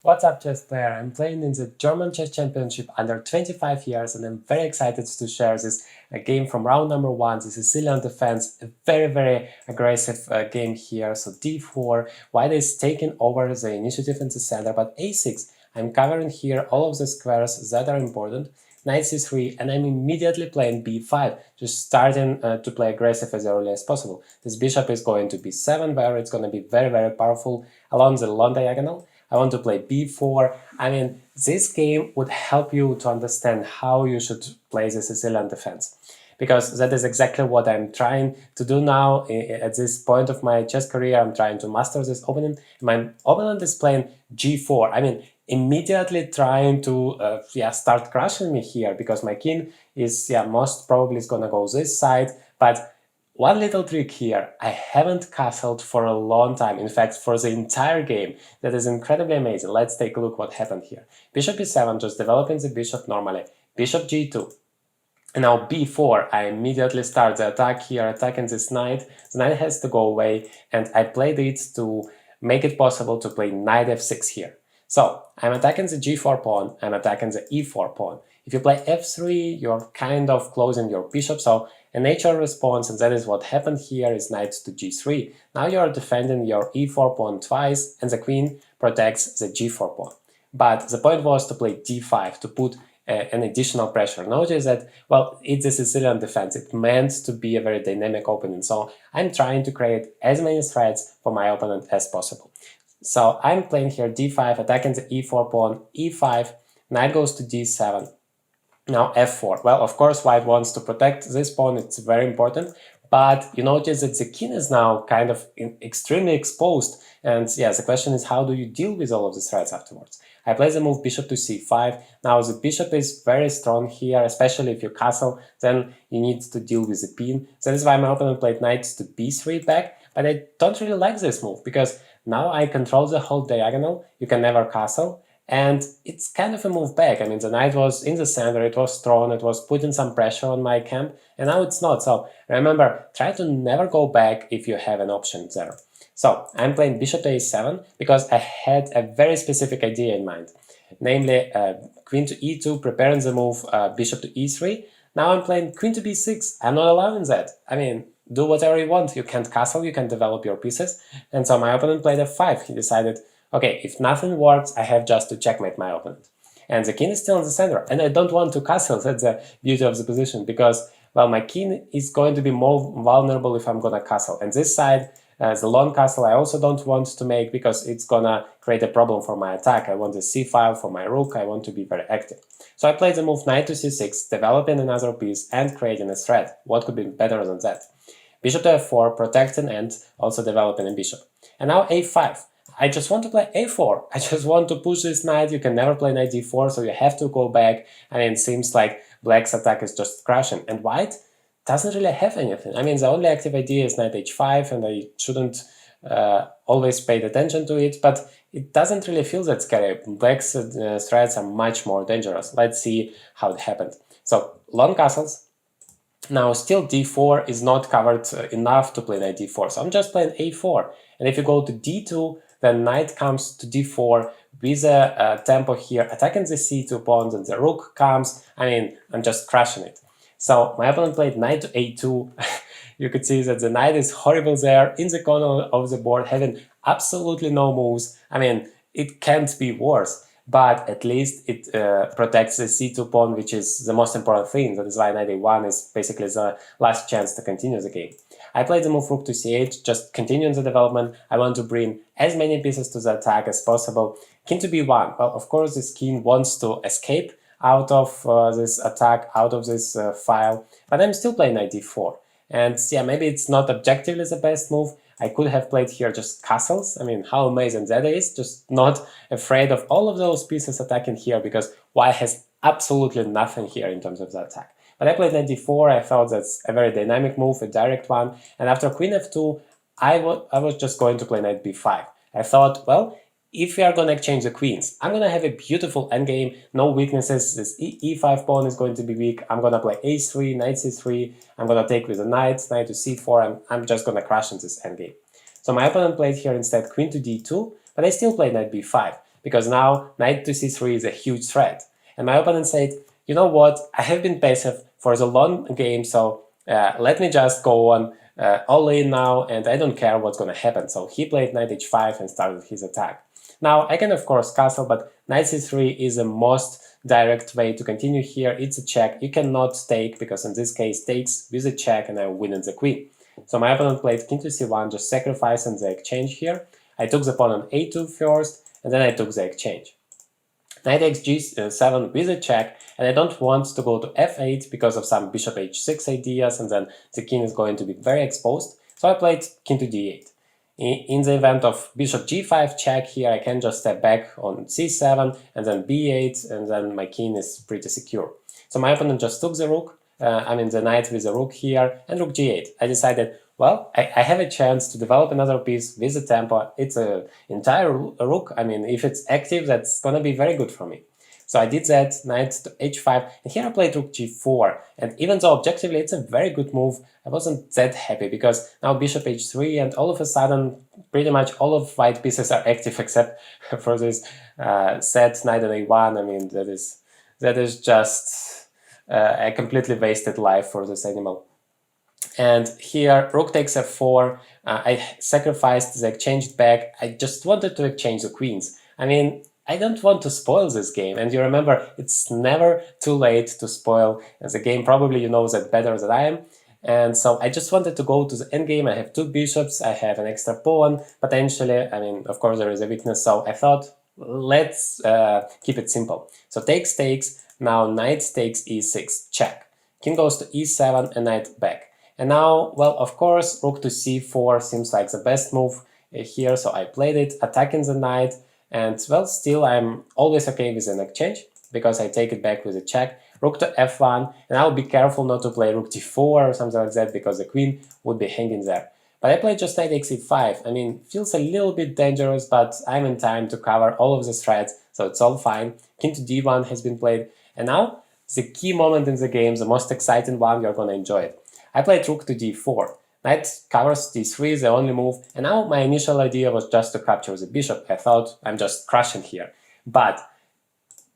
What's up, chess player? I'm playing in the German Chess Championship under 25 years, and I'm very excited to share this game from round number 1, the Sicilian defense, a very aggressive game here. So d4, white is taking over the initiative in the center, but a6, I'm covering here all of the squares that are important, knight c3, and I'm immediately playing b5, just starting to play aggressive as early as possible. This bishop is going to b7, where it's going to be very powerful along the long diagonal. I want to play b4. I mean, this game would help you to understand how you should play the Sicilian defense, because that is exactly what I'm trying to do now at this point of my chess career. I'm trying to master this opponent. My opponent is playing g4. I mean, immediately trying to start crushing me here, because my king is most probably is gonna go this side. But one little trick here, I haven't castled for a long time, in fact for the entire game. That is incredibly amazing. Let's take a look what happened here. Bishop e7, just developing the bishop normally. Bishop g2. And now b4, I immediately start the attack here, attacking this knight. The knight has to go away, and I played it to make it possible to play knight f6 here. So I'm attacking the g4 pawn, I'm attacking the e4 pawn. If you play f3, you're kind of closing your bishop, so a natural response, and that is what happened here, is knight to g3. Now you're defending your e4 pawn twice, and the queen protects the g4 pawn. But the point was to play d5, to put an additional pressure. Notice that, well, it's a Sicilian defense. It meant to be a very dynamic opponent, so I'm trying to create as many threats for my opponent as possible. So I'm playing here d5, attacking the e4 pawn, e5, knight goes to d7, now f4. Well, of course, white wants to protect this pawn, it's very important, but you notice that the king is now kind of extremely exposed, and yeah, the question is, how do you deal with all of these threats afterwards? I play the move bishop to c5. Now the bishop is very strong here, especially if you castle, then you need to deal with the pin. That is why my opponent played knight to b3 back, but I don't really like this move, because now I control the whole diagonal, you can never castle, and it's kind of a move back. I mean, the knight was in the center, it was strong, it was putting some pressure on my camp, and now it's not. So remember, try to never go back if you have an option there. So I'm playing bishop to a7 because I had a very specific idea in mind, namely queen to e2, preparing the move bishop to e3. Now I'm playing queen to b6. I'm not allowing that. I mean, do whatever you want. You can't castle, you can develop your pieces. And so my opponent played f5. He decided, okay, if nothing works, I have just to checkmate my opponent. And the king is still in the center, and I don't want to castle. That's the beauty of the position, because, well, my king is going to be more vulnerable if I'm gonna castle. And this side, the long castle, I also don't want to make, because it's gonna create a problem for my attack. I want the c file for my rook, I want to be very active. So I played the move knight to c6, developing another piece and creating a threat. What could be better than that? Bishop to f4, protecting and also developing a bishop. And now a5. I just want to play a4. I just want to push this knight. You can never play knight d4, so you have to go back. I mean, it seems like black's attack is just crashing, and white doesn't really have anything. I mean, the only active idea is knight h5, and I shouldn't always pay attention to it, but it doesn't really feel that scary. Black's threats are much more dangerous. Let's see how it happened. So, long castles. Now, still d4 is not covered enough to play knight d4, so I'm just playing a4. And if you go to d2, then knight comes to d4 with a tempo here, attacking the c2 pawn, and the rook comes. I mean, I'm just crushing it. So my opponent played knight to a2. You could see that the knight is horrible there in the corner of the board, having absolutely no moves. I mean, it can't be worse, but at least it protects the c2 pawn, which is the most important thing. That is why knight a1 is basically the last chance to continue the game. I played the move rook to c8, just continuing the development. I want to bring as many pieces to the attack as possible. King to b1. Well, of course, this king wants to escape out of this attack, out of this file, but I'm still playing knight d4. And yeah, maybe it's not objectively the best move. I could have played here just castles. I mean, how amazing that is, just not afraid of all of those pieces attacking here, because white has absolutely nothing here in terms of the attack. But I played knight d4, I thought that's a very dynamic move, a direct one, and after queen f2, I was just going to play knight b5. I thought, well, if we are going to exchange the queens, I'm going to have a beautiful endgame, no weaknesses, this e5 pawn is going to be weak, I'm going to play a3, knight c3, I'm going to take with the knight, knight to c4, and I'm just going to crash in this endgame. So my opponent played here instead queen to d2, but I still played knight b5. because now knight to c3 is a huge threat. And my opponent said, you know what, I have been passive for the long game, so let me just go on all in now, and I don't care what's going to happen. So he played knight h5 and started his attack. Now I can of course castle, but knight c3 is the most direct way to continue here. It's a check. You cannot take, because in this case takes with a check and I'm winning the queen. So my opponent played king to c1, just sacrificing the exchange here. I took the pawn on a2 first, and then I took the exchange. Knight takes g7 with a check, and I don't want to go to f8 because of some bishop h6 ideas, and then the king is going to be very exposed. So I played king to d8. In the event of bishop g5 check here, I can just step back on c7 and then b8, and then my king is pretty secure. So my opponent just took the rook, the knight with the rook here, and rook g8. I decided, well, I have a chance to develop another piece with the tempo. It's an entire rook. If it's active, that's gonna be very good for me. So I did that, knight to h5, and here I played rook g4. And even though objectively it's a very good move, I wasn't that happy, because now bishop h3, and all of a sudden pretty much all of white pieces are active except for this set knight on a1. That is just a completely wasted life for this animal. And here rook takes f4, I sacrificed the exchange back. I just wanted to exchange the queens. I don't want to spoil this game, and you remember, it's never too late to spoil the game. Probably you know that better than I am. And so I just wanted to go to the endgame. I have two bishops, I have an extra pawn, potentially. Of course there is a weakness, so I thought, let's keep it simple. So takes, now knight takes e6, check. King goes to e7 and knight back. And now, well, of course, rook to c4 seems like the best move here, so I played it, attacking the knight. And, well, still I'm always okay with an exchange, because I take it back with a check. Rook to f1, and I'll be careful not to play rook d4 or something like that, because the queen would be hanging there. But I played just knight takes e5. Feels a little bit dangerous, but I'm in time to cover all of the threats, so it's all fine. King to d1 has been played, and now the key moment in the game, the most exciting one, you're gonna enjoy it. I played rook to d4. Knight covers d3, the only move, and now my initial idea was just to capture the bishop. I thought I'm just crushing here. But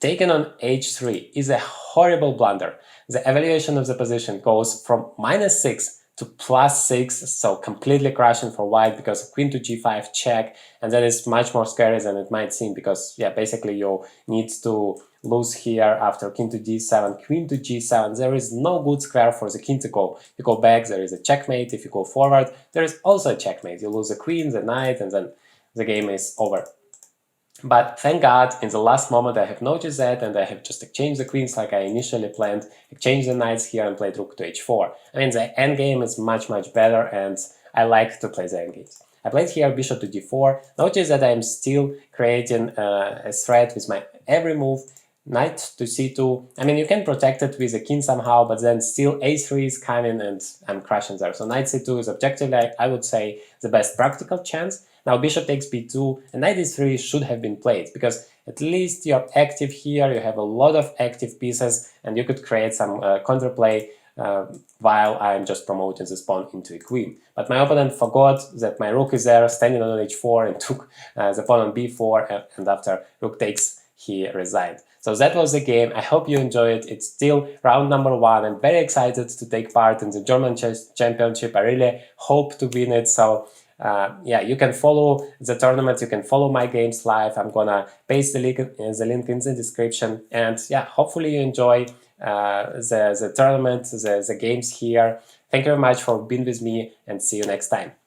taking on h3 is a horrible blunder. The evaluation of the position goes from -6 to +6, so completely crushing for white, because queen to g5 check, and that is much more scary than it might seem, because yeah, basically you need to lose here after king to d7, queen to g7. There is no good square for the king to go. You go back, there is a checkmate. If you go forward, there is also a checkmate. You lose the queen, the knight, and then the game is over. But thank God, in the last moment I have noticed that, and I have just exchanged the queens like I initially planned, exchanged the knights here and played rook to h4. The endgame is much better, and I like to play the endgames. I played here bishop to d4. Notice that I'm still creating a threat with my every move. Knight to c2. You can protect it with a king somehow, but then still a3 is coming and I'm crashing there. So knight c2 is objectively, I would say, the best practical chance. Now bishop takes b2, and knight e3 should have been played, because at least you're active here, you have a lot of active pieces, and you could create some counterplay while I'm just promoting this pawn into a queen. But my opponent forgot that my rook is there, standing on h4, and took the pawn on b4, and after rook takes, he resigned. So that was the game. I hope you enjoyed it. It's still round number 1. I'm very excited to take part in the German Chess Championship. I really hope to win it. So yeah, you can follow the tournament, you can follow my games live. I'm gonna paste the link in the description. And yeah, hopefully you enjoy the tournament, the games here. Thank you very much for being with me, and see you next time.